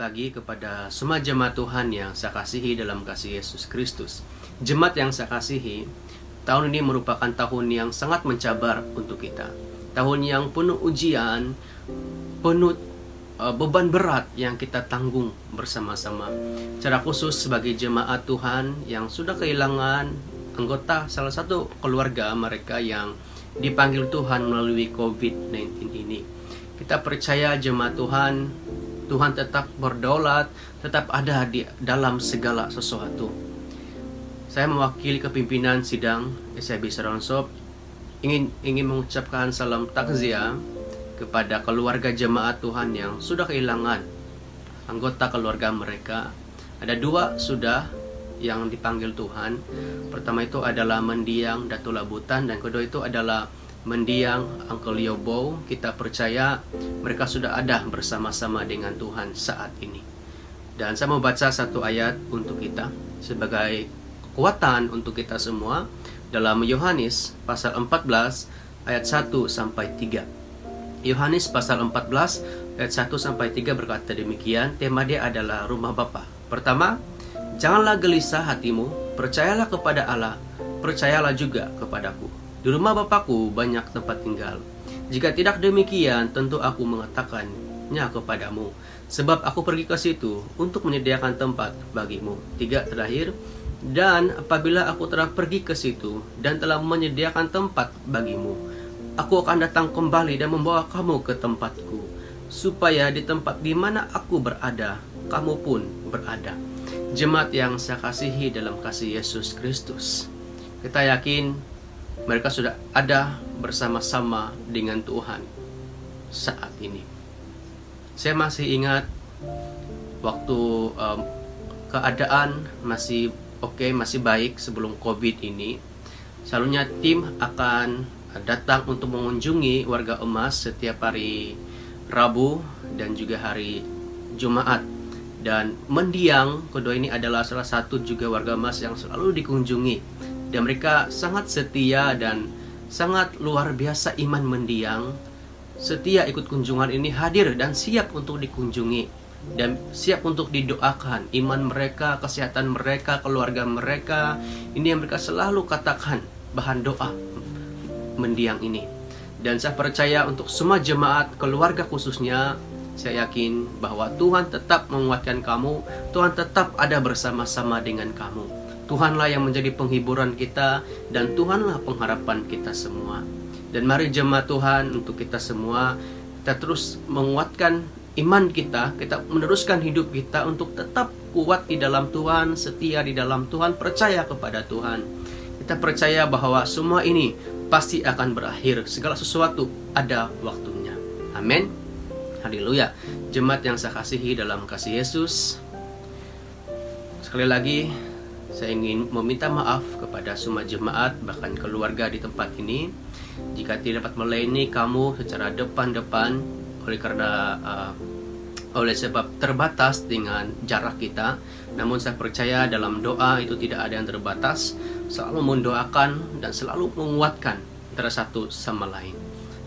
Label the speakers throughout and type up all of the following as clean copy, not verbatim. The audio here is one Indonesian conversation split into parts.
Speaker 1: pagi kepada semua jemaat Tuhan yang saya kasihi dalam kasih Yesus Kristus. Jemaat yang saya kasihi, tahun ini merupakan tahun yang sangat mencabar untuk kita. Tahun yang penuh ujian, penuh beban berat yang kita tanggung bersama-sama. Secara khusus sebagai jemaat Tuhan yang sudah kehilangan anggota salah satu keluarga mereka yang dipanggil Tuhan melalui COVID-19 ini. Kita percaya jemaat Tuhan, Tuhan tetap berdaulat, tetap ada di dalam segala sesuatu. Saya mewakili kepimpinan sidang SIB Seronsop ingin mengucapkan salam takziah kepada keluarga jemaat Tuhan yang sudah kehilangan anggota keluarga mereka. Ada 2 sudah yang dipanggil Tuhan. Pertama itu adalah mendiang Datuk Labutan, dan kedua itu adalah mendiang Uncle Yobo. Kita percaya mereka sudah ada bersama-sama dengan Tuhan saat ini. Dan saya mau baca satu ayat untuk kita sebagai kekuatan untuk kita semua dalam Yohanes pasal 14 ayat 1 sampai 3. Yohanes pasal 14 ayat 1 sampai 3 berkata demikian. Tema dia adalah rumah Bapa. Pertama, janganlah gelisah hatimu, percayalah kepada Allah, percayalah juga kepadaku. Di rumah Bapakku banyak tempat tinggal. Jika tidak demikian, tentu aku mengatakannya kepadamu. Sebab aku pergi ke situ untuk menyediakan tempat bagimu. 3 terakhir, dan apabila aku telah pergi ke situ dan telah menyediakan tempat bagimu, aku akan datang kembali dan membawa kamu ke tempatku, supaya di tempat di mana aku berada, kamu pun berada. Jemaat yang saya kasihi dalam kasih Yesus Kristus, kita yakin mereka sudah ada bersama-sama dengan Tuhan saat ini. Saya masih ingat waktu keadaan masih oke, masih baik sebelum COVID ini. Selalunya tim akan datang untuk mengunjungi warga emas setiap hari Rabu dan juga hari Jumat. Dan mendiang kedua ini adalah salah satu juga warga emas yang selalu dikunjungi. Dan mereka sangat setia dan sangat luar biasa iman mendiang. Setia ikut kunjungan ini, hadir dan siap untuk dikunjungi. Dan siap untuk didoakan. Iman mereka, kesehatan mereka, keluarga mereka. Ini yang mereka selalu katakan bahan doa mendiang ini. Dan saya percaya untuk semua jemaat, keluarga khususnya, saya yakin bahwa Tuhan tetap menguatkan kamu. Tuhan tetap ada bersama-sama dengan kamu. Tuhanlah yang menjadi penghiburan kita, dan Tuhanlah pengharapan kita semua. Dan mari jemaat Tuhan, untuk kita semua, kita terus menguatkan iman kita, kita meneruskan hidup kita untuk tetap kuat di dalam Tuhan, setia di dalam Tuhan, percaya kepada Tuhan. Kita percaya bahwa semua ini pasti akan berakhir. Segala sesuatu ada waktunya. Amin. Haleluya. Jemaat yang saya kasihi dalam kasih Yesus, sekali lagi saya ingin meminta maaf kepada semua jemaat, bahkan keluarga di tempat ini, jika tidak dapat melayani kamu secara depan-depan oleh sebab terbatas dengan jarak kita. Namun saya percaya dalam doa itu tidak ada yang terbatas. Selalu mendoakan dan selalu menguatkan antara satu sama lain.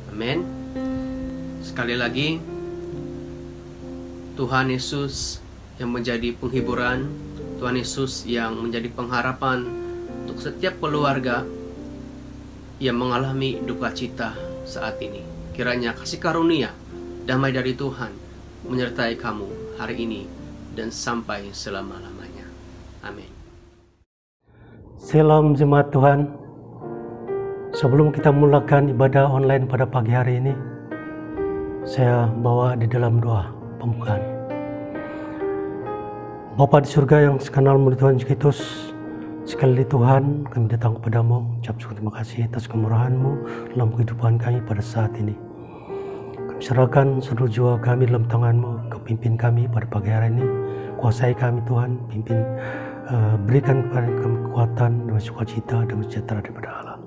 Speaker 1: Amin. Sekali lagi, Tuhan Yesus yang menjadi penghiburan, Tuhan Yesus yang menjadi pengharapan untuk setiap keluarga yang mengalami duka cita saat ini. Kiranya kasih karunia, damai dari Tuhan menyertai kamu hari ini dan sampai selama-lamanya. Amin.
Speaker 2: Salam jemaat Tuhan. Sebelum kita mulakan ibadah online pada pagi hari ini, saya bawa di dalam doa pembukaan. Bapa di surga yang sekenal-Mu Tuhan Yesus Kristus, sekali Tuhan kami datang kepadamu, ucap syukur terima kasih atas kemurahan-Mu dalam kehidupan kami pada saat ini. Kami serahkan seluruh jiwa kami dalam tangan-Mu, Kau pimpin kami pada pagi hari ini, kuasai kami Tuhan, pimpin, berikan kepada kami kekuatan dan sukacita dan sejahtera daripada Allah.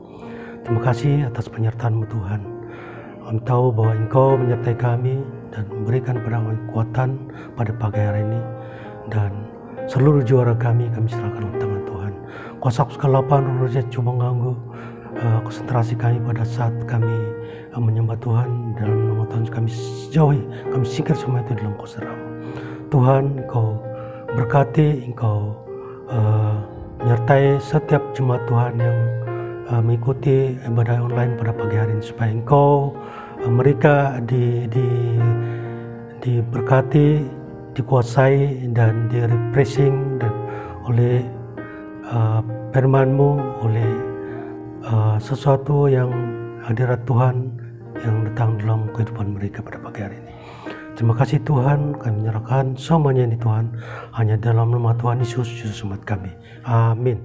Speaker 2: Terima kasih atas penyertaan-Mu Tuhan. Kami tahu bahwa Engkau menyertai kami dan memberikan kepada kami kekuatan pada pagi hari ini, dan seluruh juara kami serahkan dalam tangan Tuhan. Kuasa kegelapan roh jahat coba mengganggu konsentrasi kami pada saat kami menyembah Tuhan dalam nama Tuhan. Kami jauhi, kami singkir semua itu dalam kuasa-Mu. Tuhan Engkau berkati, Engkau menyertai setiap jemaat Tuhan yang mengikuti ibadah online pada pagi hari ini, supaya Engkau mereka diberkati, dikuasai dan di-refreshing dan oleh firman-Mu, oleh sesuatu yang hadirat Tuhan yang datang dalam kehidupan mereka pada pagi hari ini. Terima kasih Tuhan, kami menyerahkan semuanya ini Tuhan, hanya dalam nama Tuhan Yesus, Juru Selamat kami. Amin.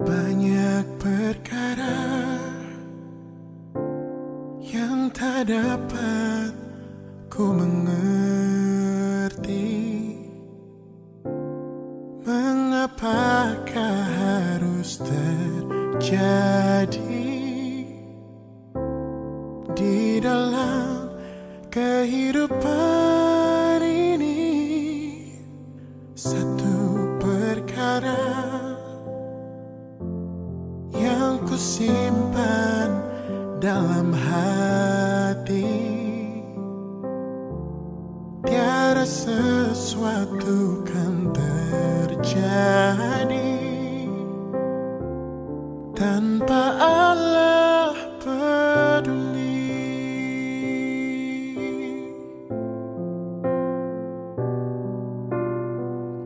Speaker 3: Banyak perkara yang tak dapat ku mengerti, mengapakah harus terjadi di dalam kehidupan ini. Satu perkara yang ku simpan dalam hati, tiada sesuatu kan terjadi tanpa Allah peduli.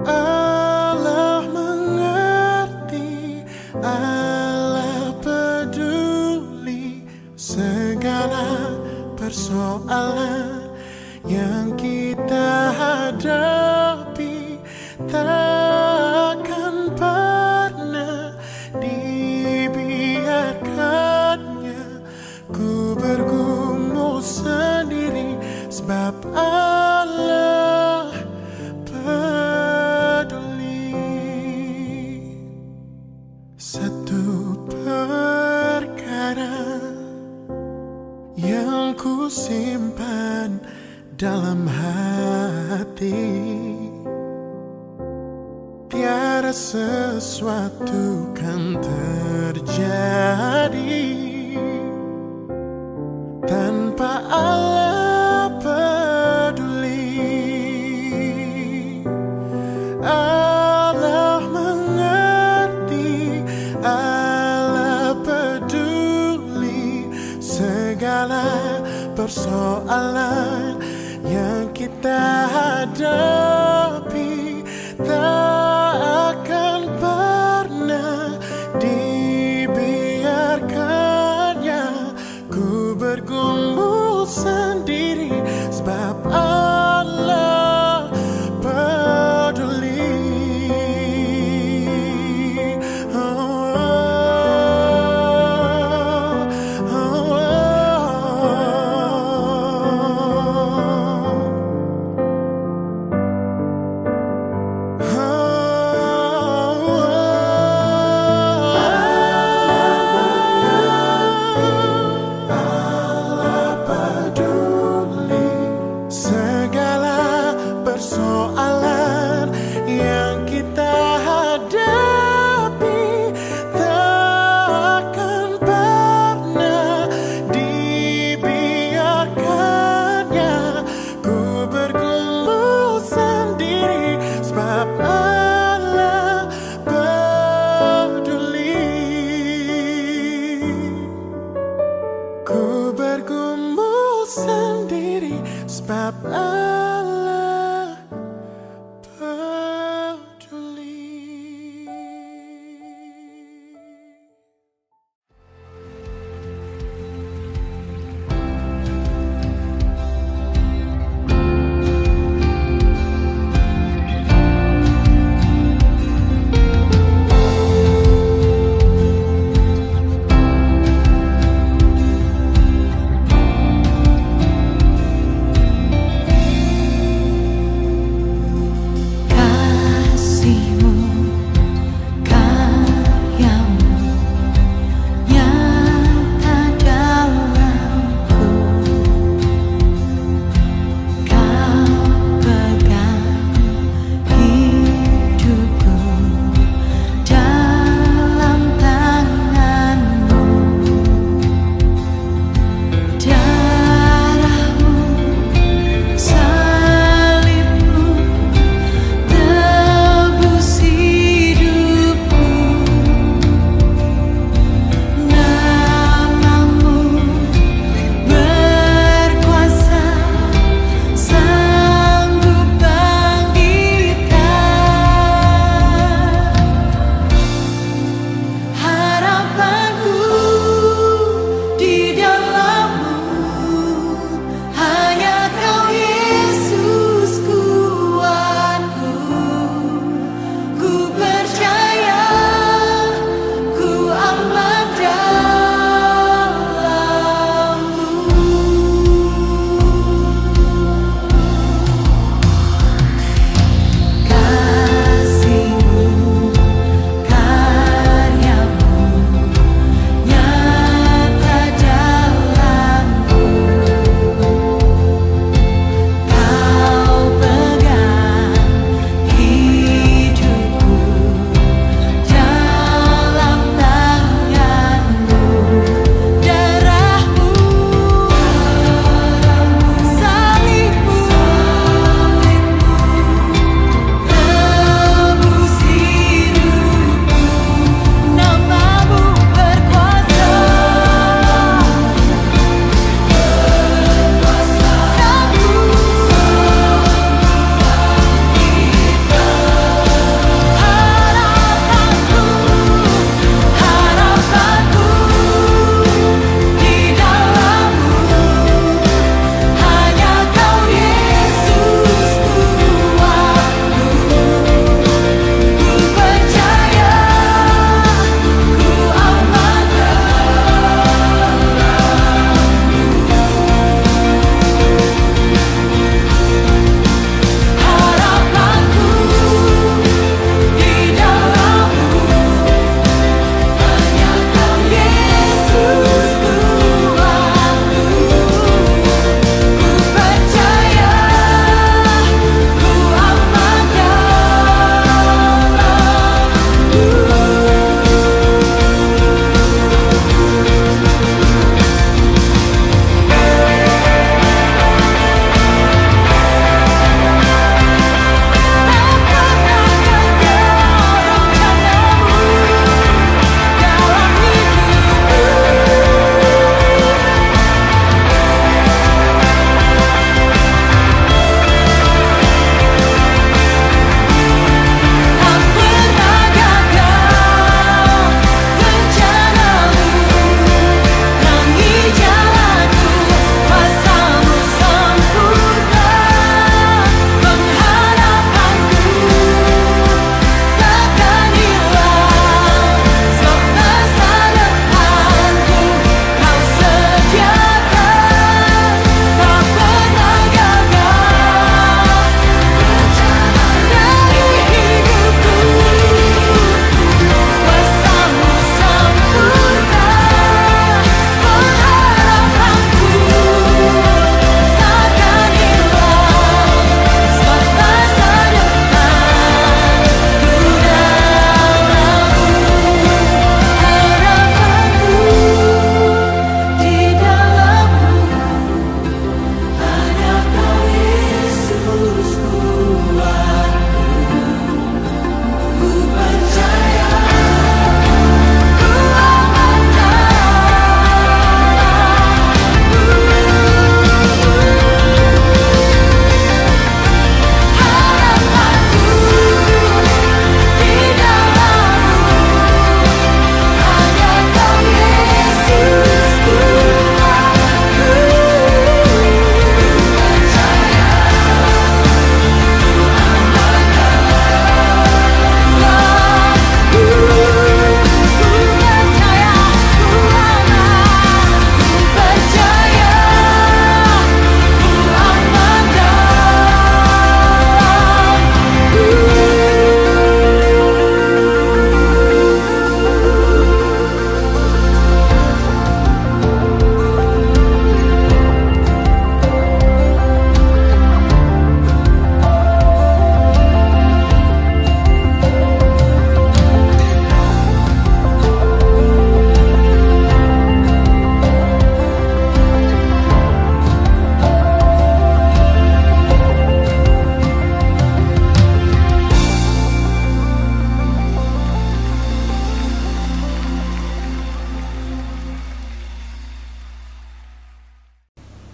Speaker 3: Allah mengerti, Allah peduli segala persoalan yang kita hadapi. Takkan pernah dibiarkannya ku bergumul sendiri, sebab Allah peduli. Satu perkara yang ku simpan dalam hati, tiada sesuatu kan terjadi tanpa Allah peduli. Allah mengerti, Allah peduli segala persoalan yang kita hadapi. Tak akan pernah dibiarkannya ku bergumul sendiri, sebab Allah peduli. Sebab Allah peduli.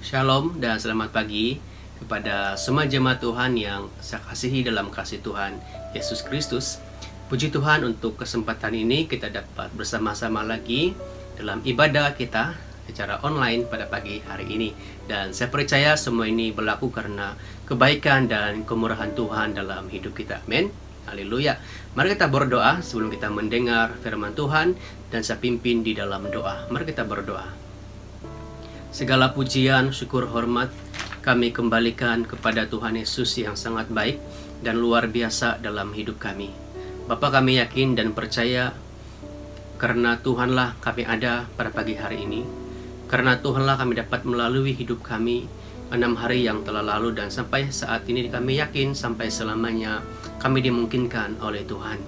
Speaker 1: Shalom dan selamat pagi kepada semua jemaat Tuhan yang saya kasihi dalam kasih Tuhan Yesus Kristus. Puji Tuhan untuk kesempatan ini kita dapat bersama-sama lagi dalam ibadah kita secara online pada pagi hari ini. Dan saya percaya semua ini berlaku karena kebaikan dan kemurahan Tuhan dalam hidup kita. Amin. Haleluya. Mari kita berdoa sebelum kita mendengar firman Tuhan dan saya pimpin di dalam doa. Mari kita berdoa. Segala pujian, syukur, hormat kami kembalikan kepada Tuhan Yesus yang sangat baik dan luar biasa dalam hidup kami. Bapa, kami yakin dan percaya karena Tuhanlah kami ada pada pagi hari ini. Karena Tuhanlah kami dapat melalui hidup kami 6 hari yang telah lalu, dan sampai saat ini kami yakin sampai selamanya kami dimungkinkan oleh Tuhan.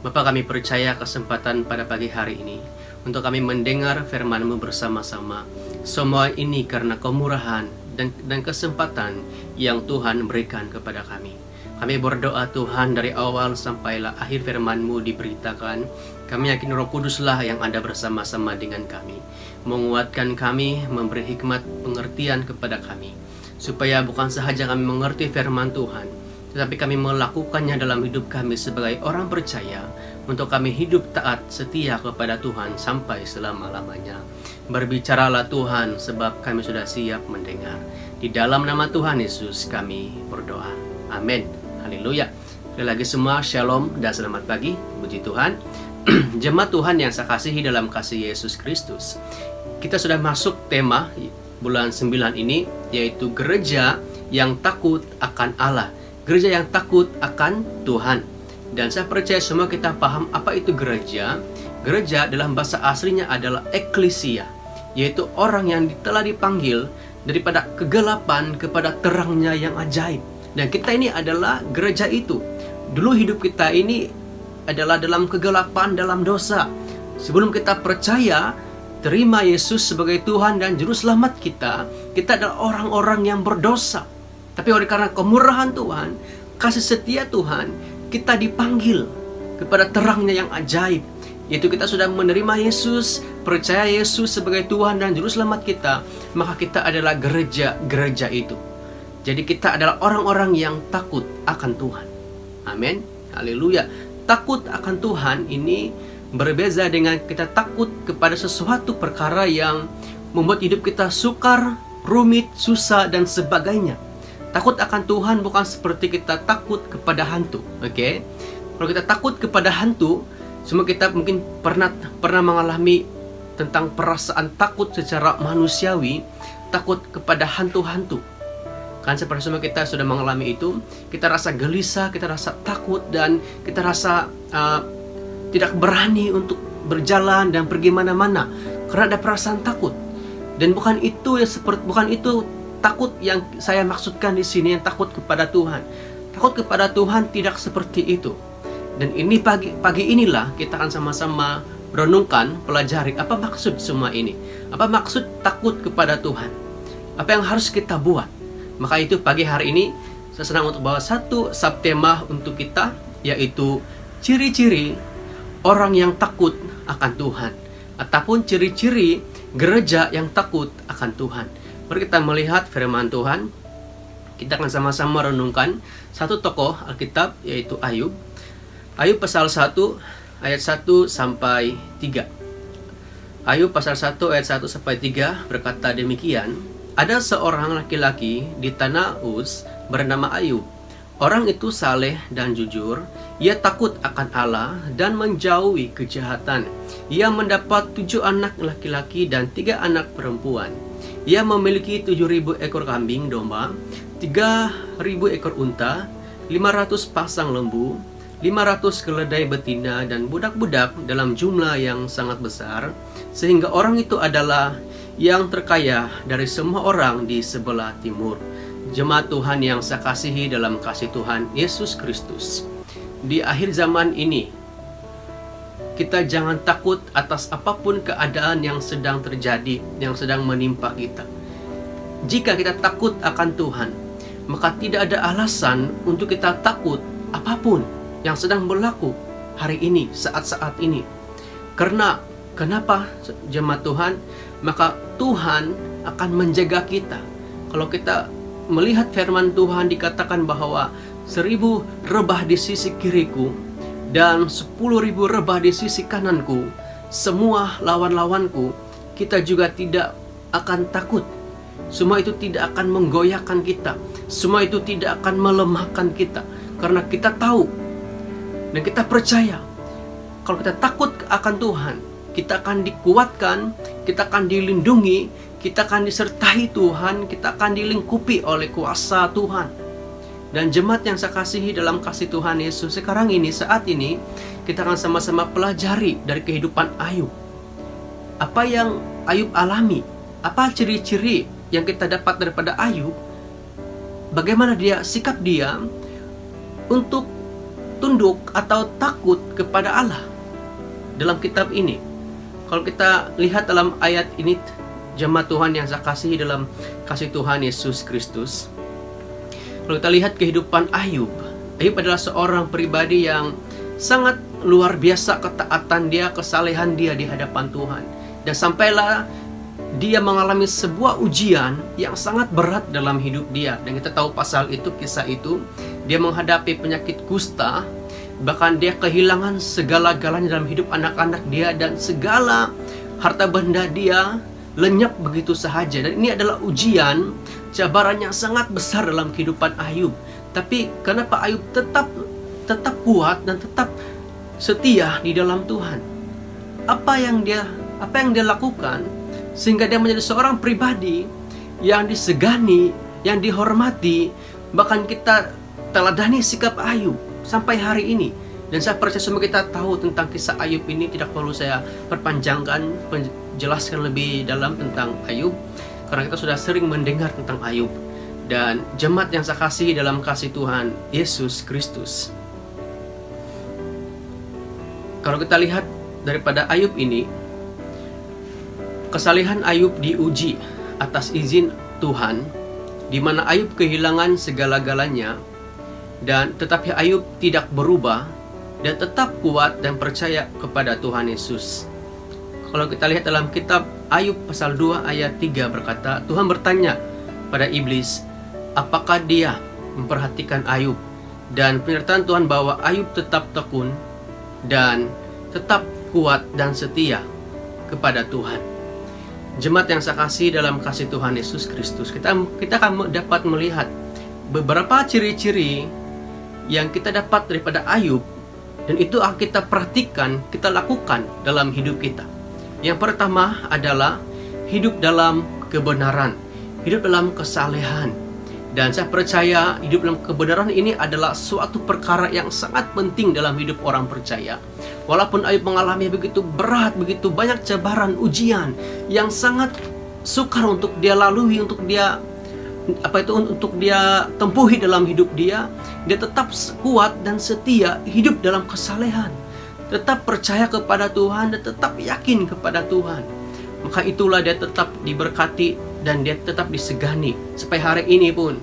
Speaker 1: Bapa, kami percaya kesempatan pada pagi hari ini untuk kami mendengar firman-Mu bersama-sama. Semua ini karena kemurahan dan kesempatan yang Tuhan berikan kepada kami. Kami berdoa Tuhan, dari awal sampailah akhir firman-Mu diberitakan. Kami yakin Roh Kuduslah yang ada bersama-sama dengan kami, menguatkan kami, memberi hikmat pengertian kepada kami, supaya bukan sahaja kami mengerti firman Tuhan, tetapi kami melakukannya dalam hidup kami sebagai orang percaya, untuk kami hidup taat setia kepada Tuhan sampai selama-lamanya. Berbicaralah Tuhan, sebab kami sudah siap mendengar. Di dalam nama Tuhan Yesus kami berdoa. Amin. Haleluya. Sekali lagi semua, shalom dan selamat pagi. Puji Tuhan. Jemaat Tuhan yang saya kasihi dalam kasih Yesus Kristus, kita sudah masuk tema bulan 9 ini, yaitu gereja yang takut akan Allah. Gereja yang takut akan Tuhan. Dan saya percaya semua kita paham apa itu gereja. Gereja dalam bahasa aslinya adalah eklesia, yaitu orang yang telah dipanggil daripada kegelapan kepada terangnya yang ajaib. Dan kita ini adalah gereja itu. Dulu hidup kita ini adalah dalam kegelapan, dalam dosa. Sebelum kita percaya, terima Yesus sebagai Tuhan dan Juru Selamat kita adalah orang-orang yang berdosa. Tapi oleh karena kemurahan Tuhan, kasih setia Tuhan, kita dipanggil kepada terangnya yang ajaib, yaitu kita sudah menerima Yesus, percaya Yesus sebagai Tuhan dan Juru Selamat kita, maka kita adalah gereja itu. Jadi kita adalah orang-orang yang takut akan Tuhan. Amin. Haleluya. Takut akan Tuhan ini berbeda dengan kita takut kepada sesuatu perkara yang membuat hidup kita sukar, rumit, susah, dan sebagainya. Takut akan Tuhan bukan seperti kita takut kepada hantu. Oke? Kalau kita takut kepada hantu, semua kita mungkin pernah mengalami tentang perasaan takut secara manusiawi, takut kepada hantu-hantu. Kan seperti semua kita sudah mengalami itu, kita rasa gelisah, kita rasa takut, dan kita rasa tidak berani untuk berjalan dan pergi mana-mana karena ada perasaan takut. Dan bukan itu takut yang saya maksudkan di sini, yang takut kepada Tuhan. Takut kepada Tuhan tidak seperti itu. Dan ini pagi inilah kita akan sama-sama renungkan, pelajari apa maksud semua ini. Apa maksud takut kepada Tuhan? Apa yang harus kita buat? Maka itu pagi hari ini saya senang untuk bawa satu subtema untuk kita, yaitu ciri-ciri orang yang takut akan Tuhan, ataupun ciri-ciri gereja yang takut akan Tuhan. Mari kita melihat firman Tuhan. Kita akan sama-sama renungkan satu tokoh Alkitab, yaitu Ayub. Ayub pasal 1 ayat 1 sampai 3. Ayub pasal 1 ayat 1 sampai 3 berkata demikian. Ada seorang laki-laki di tanah Uz bernama Ayub. Orang itu saleh dan jujur. Ia takut akan Allah dan menjauhi kejahatan. Ia mendapat 7 anak laki-laki dan 3 anak perempuan. Ia memiliki 7.000 ekor kambing domba, 3.000 ekor unta, 500 pasang lembu, 500 keledai betina, dan budak-budak dalam jumlah yang sangat besar, sehingga orang itu adalah yang terkaya dari semua orang di sebelah timur. Jemaat Tuhan yang saya kasihi dalam kasih Tuhan Yesus Kristus, di akhir zaman ini kita jangan takut atas apapun keadaan yang sedang terjadi, yang sedang menimpa kita. Jika kita takut akan Tuhan, maka tidak ada alasan untuk kita takut apapun yang sedang berlaku hari ini, saat-saat ini. Karena kenapa, jemaat Tuhan? Maka Tuhan akan menjaga kita. Kalau kita melihat firman Tuhan dikatakan bahwa 1000 rebah di sisi kiriku dan 10.000 rebah di sisi kananku, semua lawan-lawanku, kita juga tidak akan takut. Semua itu tidak akan menggoyahkan kita. Semua itu tidak akan melemahkan kita. Karena kita tahu dan kita percaya, kalau kita takut akan Tuhan, kita akan dikuatkan, kita akan dilindungi, kita akan disertai Tuhan, kita akan dilingkupi oleh kuasa Tuhan. Dan jemaat yang saya kasihi dalam kasih Tuhan Yesus, sekarang ini, saat ini, kita akan sama-sama pelajari dari kehidupan Ayub. Apa yang Ayub alami? Apa ciri-ciri yang kita dapat daripada Ayub? Bagaimana sikap dia untuk tunduk atau takut kepada Allah dalam kitab ini. Kalau kita lihat dalam ayat ini, jemaat Tuhan yang saya kasihi dalam kasih Tuhan Yesus Kristus, kalau kita lihat kehidupan Ayub, Ayub adalah seorang pribadi yang sangat luar biasa ketaatan dia, kesalehan dia di hadapan Tuhan. Dan sampailah dia mengalami sebuah ujian yang sangat berat dalam hidup dia. Dan kita tahu pasal itu, kisah itu, dia menghadapi penyakit kusta. Bahkan dia kehilangan segala-galanya dalam hidup anak-anak dia, dan segala harta benda dia lenyap begitu sahaja. Dan ini adalah ujian, cabaran yang sangat besar dalam kehidupan Ayub. Tapi kenapa Ayub tetap kuat dan tetap setia di dalam Tuhan? Apa yang dia lakukan sehingga dia menjadi seorang pribadi yang disegani, yang dihormati? Bahkan kita teladani sikap Ayub sampai hari ini. Dan saya percaya semua kita tahu tentang kisah Ayub ini. Tidak perlu saya perpanjangkan, jelaskan lebih dalam tentang Ayub, karena kita sudah sering mendengar tentang Ayub. Dan jemaat yang saya kasihi dalam kasih Tuhan Yesus Kristus, kalau kita lihat daripada Ayub ini, kesalehan Ayub diuji atas izin Tuhan, di mana Ayub kehilangan segala-galanya, dan tetapi Ayub tidak berubah dan tetap kuat dan percaya kepada Tuhan Yesus. Kalau kita lihat dalam kitab Ayub pasal 2 ayat 3 berkata, Tuhan bertanya pada iblis, apakah dia memperhatikan Ayub? Dan penyertaan Tuhan bahwa Ayub tetap tekun dan tetap kuat dan setia kepada Tuhan. Jemaat yang saya kasih dalam kasih Tuhan Yesus Kristus, kita akan dapat melihat beberapa ciri-ciri yang kita dapat daripada Ayub, dan itu akan kita perhatikan, kita lakukan dalam hidup kita. Yang pertama adalah hidup dalam kebenaran, hidup dalam kesalehan. Dan saya percaya hidup dalam kebenaran ini adalah suatu perkara yang sangat penting dalam hidup orang percaya. Walaupun Ayub mengalami begitu berat, begitu banyak cabaran, ujian yang sangat sukar untuk dia lalui, untuk dia tempuhi dalam hidup dia tetap kuat dan setia hidup dalam kesalehan, tetap percaya kepada Tuhan dan tetap yakin kepada Tuhan. Maka itulah dia tetap diberkati dan dia tetap disegani. Sampai hari ini pun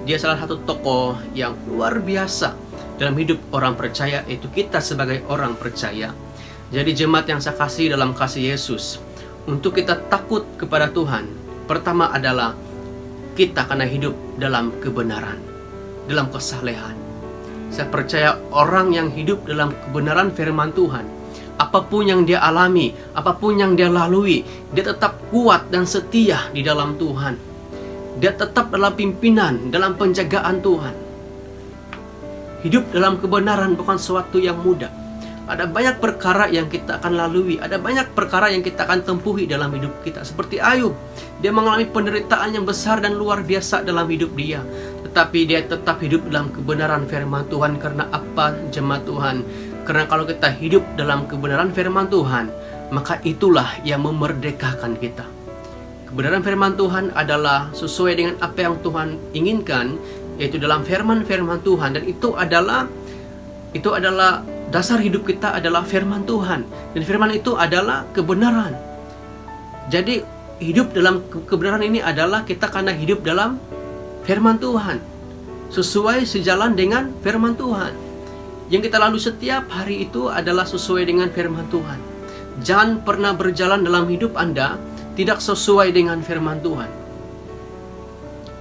Speaker 1: dia salah satu tokoh yang luar biasa dalam hidup orang percaya, yaitu kita sebagai orang percaya. Jadi jemaat yang saya kasih dalam kasih Yesus, untuk kita takut kepada Tuhan, pertama adalah kita karena hidup dalam kebenaran, dalam kesalehan. Saya percaya orang yang hidup dalam kebenaran firman Tuhan, apapun yang dia alami, apapun yang dia lalui, dia tetap kuat dan setia di dalam Tuhan. Dia tetap dalam pimpinan, dalam penjagaan Tuhan. Hidup dalam kebenaran bukan sesuatu yang mudah. Ada banyak perkara yang kita akan lalui, ada banyak perkara yang kita akan tempuhi dalam hidup kita. Seperti Ayub, dia mengalami penderitaan yang besar dan luar biasa dalam hidup dia, tetapi dia tetap hidup dalam kebenaran firman Tuhan. Karena apa, jemaat Tuhan? Karena kalau kita hidup dalam kebenaran firman Tuhan, maka itulah yang memerdekakan kita. Kebenaran firman Tuhan adalah sesuai dengan apa yang Tuhan inginkan, yaitu dalam firman-firman Tuhan. Dan itu adalah dasar hidup kita adalah firman Tuhan. Dan firman itu adalah kebenaran. Jadi hidup dalam kebenaran ini adalah kita karena hidup dalam firman Tuhan, sesuai sejalan dengan firman Tuhan. Yang kita lalui setiap hari itu adalah sesuai dengan firman Tuhan. Jangan pernah berjalan dalam hidup Anda tidak sesuai dengan firman Tuhan.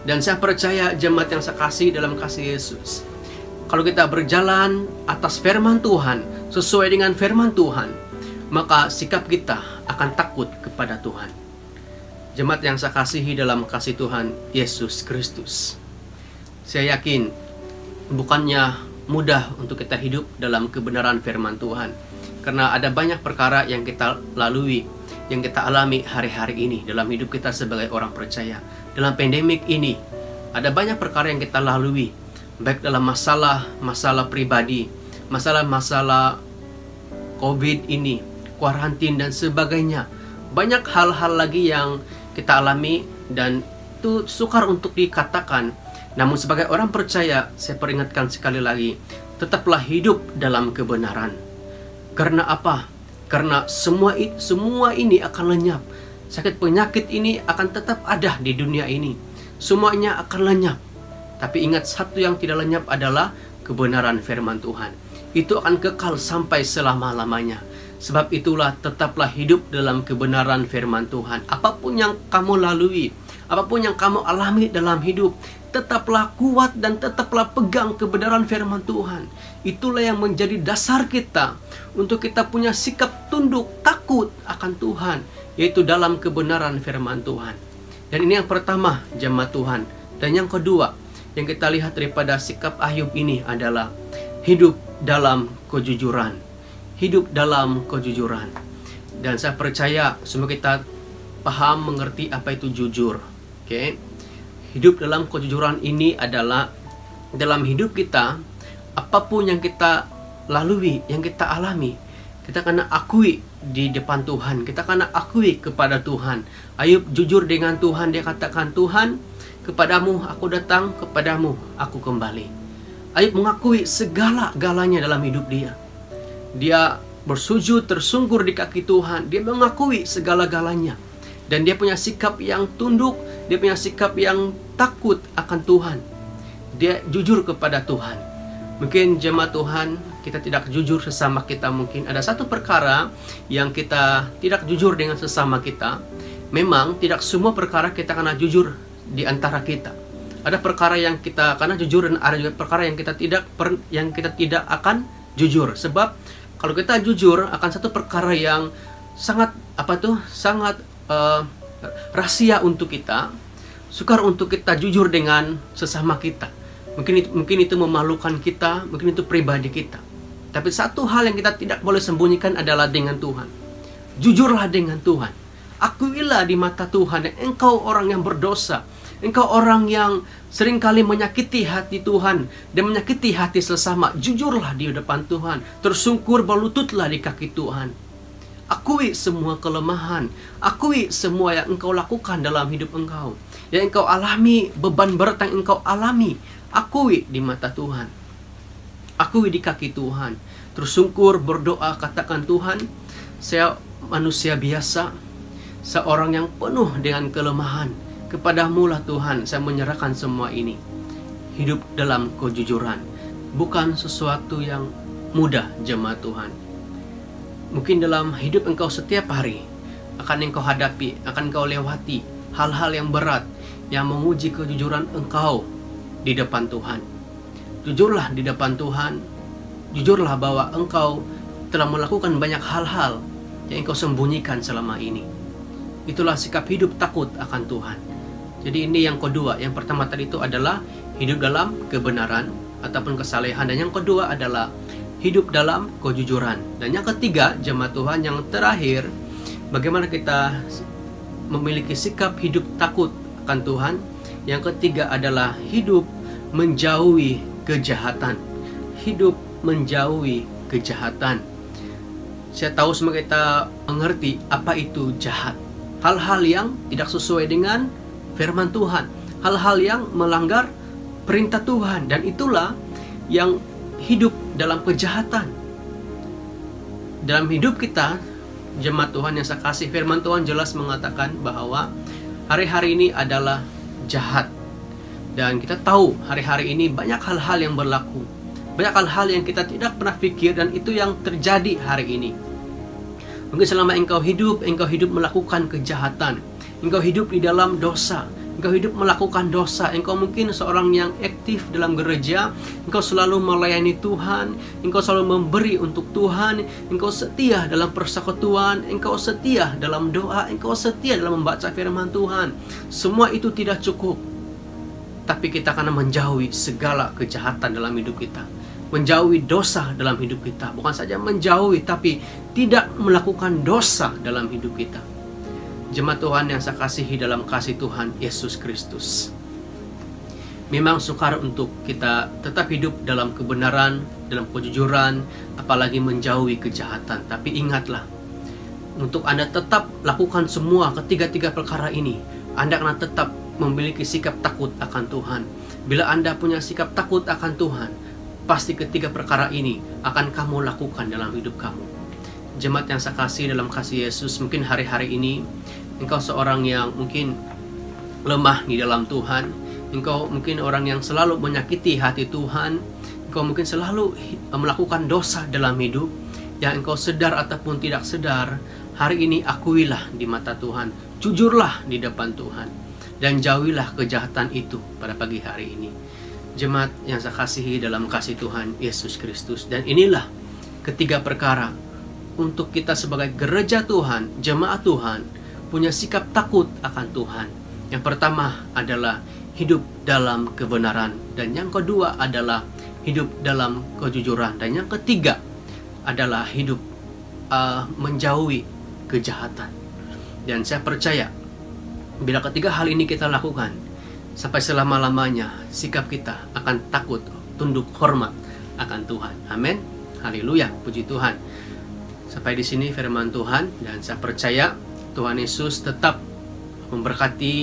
Speaker 1: Dan saya percaya jemaat yang saya kasih dalam kasih Yesus, kalau kita berjalan atas firman Tuhan, sesuai dengan firman Tuhan, maka sikap kita akan takut kepada Tuhan. Jemaat yang saya kasihi dalam kasih Tuhan Yesus Kristus, saya yakin bukannya mudah untuk kita hidup dalam kebenaran firman Tuhan, karena ada banyak perkara yang kita lalui, yang kita alami hari-hari ini dalam hidup kita sebagai orang percaya. Dalam pandemik ini, ada banyak perkara yang kita lalui, baik dalam masalah pribadi, masalah COVID ini, kuarantin dan sebagainya. Banyak hal-hal lagi yang kita alami dan itu sukar untuk dikatakan. Namun sebagai orang percaya, saya peringatkan sekali lagi, tetaplah hidup dalam kebenaran. Karena apa? Karena semua ini akan lenyap. Sakit penyakit ini akan tetap ada di dunia ini. Semuanya akan lenyap. Tapi ingat, satu yang tidak lenyap adalah kebenaran firman Tuhan. Itu akan kekal sampai selama-lamanya. Sebab itulah tetaplah hidup dalam kebenaran firman Tuhan. Apapun yang kamu lalui, apapun yang kamu alami dalam hidup, tetaplah kuat dan tetaplah pegang kebenaran firman Tuhan. Itulah yang menjadi dasar kita untuk kita punya sikap tunduk, takut akan Tuhan, yaitu dalam kebenaran firman Tuhan. Dan ini yang pertama, jemaat Tuhan. Dan yang kedua, yang kita lihat daripada sikap Ayub ini adalah hidup dalam kejujuran. Hidup dalam kejujuran. Dan saya percaya semua kita paham, mengerti apa itu jujur. Oke? Hidup dalam kejujuran ini adalah dalam hidup kita, apapun yang kita lalui, yang kita alami, kita kena akui di depan Tuhan. Kita kena akui kepada Tuhan. Ayub jujur dengan Tuhan. Dia katakan, Tuhan, kepadamu aku datang, kepadamu aku kembali. Ayub mengakui segala-galanya dalam hidup dia. Dia bersujud, tersungkur di kaki Tuhan. Dia mengakui segala-galanya. Dan dia punya sikap yang tunduk. Dia punya sikap yang takut akan Tuhan. Dia jujur kepada Tuhan. Mungkin jemaat Tuhan, kita tidak jujur sesama kita. Mungkin ada satu perkara yang kita tidak jujur dengan sesama kita. Memang tidak semua perkara kita kena jujur di antara kita. Ada perkara yang kita kena jujur dan ada juga perkara yang kita tidak akan jujur. Sebab kalau kita jujur akan satu perkara yang sangat rahasia untuk kita, sukar untuk kita jujur dengan sesama kita. Mungkin itu memalukan kita, mungkin itu pribadi kita. Tapi satu hal yang kita tidak boleh sembunyikan adalah dengan Tuhan. Jujurlah dengan Tuhan. Akuilah di mata Tuhan, engkau orang yang berdosa. Engkau orang yang seringkali menyakiti hati Tuhan dan menyakiti hati sesama. Jujurlah di depan Tuhan. Tersungkur berlututlah di kaki Tuhan. Akui semua kelemahan. Akui semua yang engkau lakukan dalam hidup engkau. Yang engkau alami, beban berat yang engkau alami. Akui di mata Tuhan. Akui di kaki Tuhan. Tersungkur, berdoa, katakan, Tuhan, saya manusia biasa. Seorang yang penuh dengan kelemahan. Kepadamu lah Tuhan, saya menyerahkan semua ini. Hidup dalam kejujuran. Bukan sesuatu yang mudah, jemaat Tuhan. Mungkin dalam hidup engkau setiap hari akan engkau hadapi, akan engkau lewati hal-hal yang berat yang menguji kejujuran engkau di depan Tuhan. Jujurlah di depan Tuhan. Jujurlah bahwa engkau telah melakukan banyak hal-hal yang engkau sembunyikan selama ini. Itulah sikap hidup takut akan Tuhan. Jadi ini yang kedua. Yang pertama tadi itu adalah hidup dalam kebenaran ataupun kesalehan. Dan yang kedua adalah hidup dalam kejujuran. Dan yang ketiga, jemaat Tuhan, yang terakhir, bagaimana kita memiliki sikap hidup takut akan Tuhan. Yang ketiga adalah hidup menjauhi kejahatan. Hidup menjauhi kejahatan. Saya tahu semua kita mengerti apa itu jahat. Hal-hal yang tidak sesuai dengan firman Tuhan. Hal-hal yang melanggar perintah Tuhan. Dan itulah yang hidup dalam kejahatan. Dalam hidup kita, jemaat Tuhan yang saya kasih, firman Tuhan jelas mengatakan bahwa hari-hari ini adalah jahat. Dan kita tahu hari-hari ini banyak hal-hal yang berlaku. Banyak hal-hal yang kita tidak pernah pikir dan itu yang terjadi hari ini. Mungkin selama engkau hidup melakukan kejahatan. Engkau hidup di dalam dosa. engkau hidup melakukan dosa, engkau mungkin seorang yang aktif dalam gereja, engkau selalu melayani Tuhan, engkau selalu memberi untuk Tuhan, engkau setia dalam persekutuan, engkau setia dalam doa, engkau setia dalam membaca firman Tuhan. Semua itu tidak cukup, tapi kita akan menjauhi segala kejahatan dalam hidup kita, menjauhi dosa dalam hidup kita. Bukan saja menjauhi, tapi tidak melakukan dosa dalam hidup kita. Jemaat Tuhan yang saya kasihi dalam kasih Tuhan Yesus Kristus, memang sukar untuk kita tetap hidup dalam kebenaran, dalam kejujuran, apalagi menjauhi kejahatan. Tapi ingatlah, untuk Anda tetap lakukan semua ketiga-tiga perkara ini, Anda akan tetap memiliki sikap takut akan Tuhan. Bila Anda punya sikap takut akan Tuhan, pasti ketiga perkara ini akan kamu lakukan dalam hidup kamu. Jemaat yang saya kasih dalam kasih Yesus, mungkin hari-hari ini engkau seorang yang mungkin lemah di dalam Tuhan, engkau mungkin orang yang selalu menyakiti hati Tuhan, engkau mungkin selalu melakukan dosa dalam hidup, yang engkau sedar ataupun tidak sedar. Hari ini akuilah di mata Tuhan, jujurlah di depan Tuhan, dan jauhilah kejahatan itu pada pagi hari ini. Jemaat yang saya kasihi dalam kasih Tuhan Yesus Kristus, dan inilah ketiga perkara untuk kita sebagai gereja Tuhan, jemaat Tuhan, punya sikap takut akan Tuhan. Yang pertama adalah hidup dalam kebenaran, dan yang kedua adalah hidup dalam kejujuran, dan yang ketiga adalah hidup menjauhi kejahatan. Dan saya percaya bila ketiga hal ini kita lakukan, sampai selama-lamanya sikap kita akan takut, tunduk, hormat akan Tuhan. Amin. Haleluya, puji Tuhan. Sampai di sini firman Tuhan, dan saya percaya Tuhan Yesus tetap memberkati,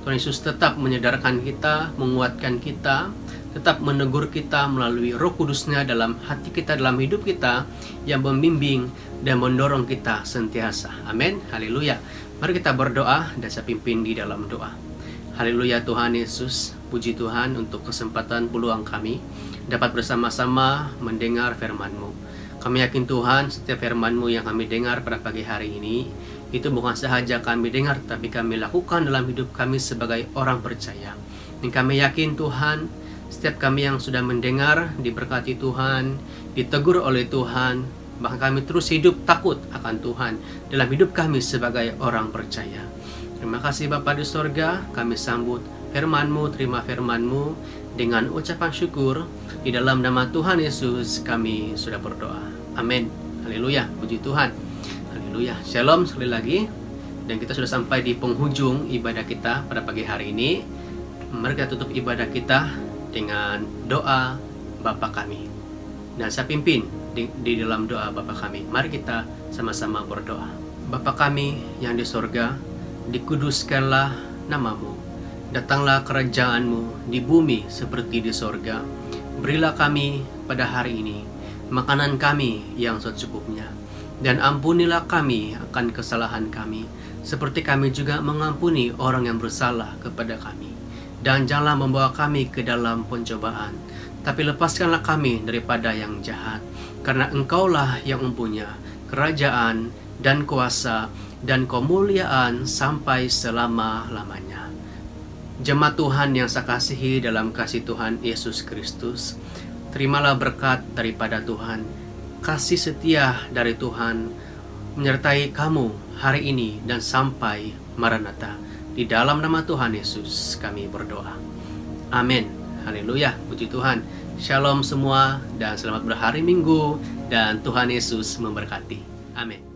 Speaker 1: Tuhan Yesus tetap menyadarkan kita, menguatkan kita, tetap menegur kita melalui Roh Kudus-Nya dalam hati kita, dalam hidup kita, yang membimbing dan mendorong kita sentiasa. Amin. Haleluya. Mari kita berdoa dan saya pimpin di dalam doa. Haleluya Tuhan Yesus, puji Tuhan untuk kesempatan peluang kami dapat bersama-sama mendengar firman-Mu. Kami yakin Tuhan, setiap firman-Mu yang kami dengar pada pagi hari ini, itu bukan sahaja kami dengar, tapi kami lakukan dalam hidup kami sebagai orang percaya. Dan kami yakin Tuhan, setiap kami yang sudah mendengar, diberkati Tuhan, ditegur oleh Tuhan, bahkan kami terus hidup takut akan Tuhan dalam hidup kami sebagai orang percaya. Terima kasih Bapa di sorga, kami sambut firman-Mu, terima firman-Mu dengan ucapan syukur. Di dalam nama Tuhan Yesus kami sudah berdoa. Amin. Haleluya, puji Tuhan. Haleluya. Shalom sekali lagi. Dan kita sudah sampai di penghujung ibadah kita pada pagi hari ini. Mari kita tutup ibadah kita dengan doa Bapa kami. Dan saya pimpin di dalam doa Bapa kami. Mari kita sama-sama berdoa. Bapa kami yang di sorga, dikuduskanlah nama-Mu. Datanglah kerajaan-Mu di bumi seperti di sorga. Berilah kami pada hari ini makanan kami yang secukupnya, dan ampunilah kami akan kesalahan kami, seperti kami juga mengampuni orang yang bersalah kepada kami. Dan janganlah membawa kami ke dalam pencobaan, tapi lepaskanlah kami daripada yang jahat, karena Engkaulah yang mempunyai kerajaan dan kuasa dan kemuliaan sampai selama-lamanya. Jemaat Tuhan yang saya kasihi dalam kasih Tuhan Yesus Kristus, terimalah berkat daripada Tuhan, kasih setia dari Tuhan menyertai kamu hari ini dan sampai Maranatha. Di dalam nama Tuhan Yesus kami berdoa. Amin. Haleluya, puji Tuhan. Shalom semua dan selamat berhari Minggu, dan Tuhan Yesus memberkati. Amin.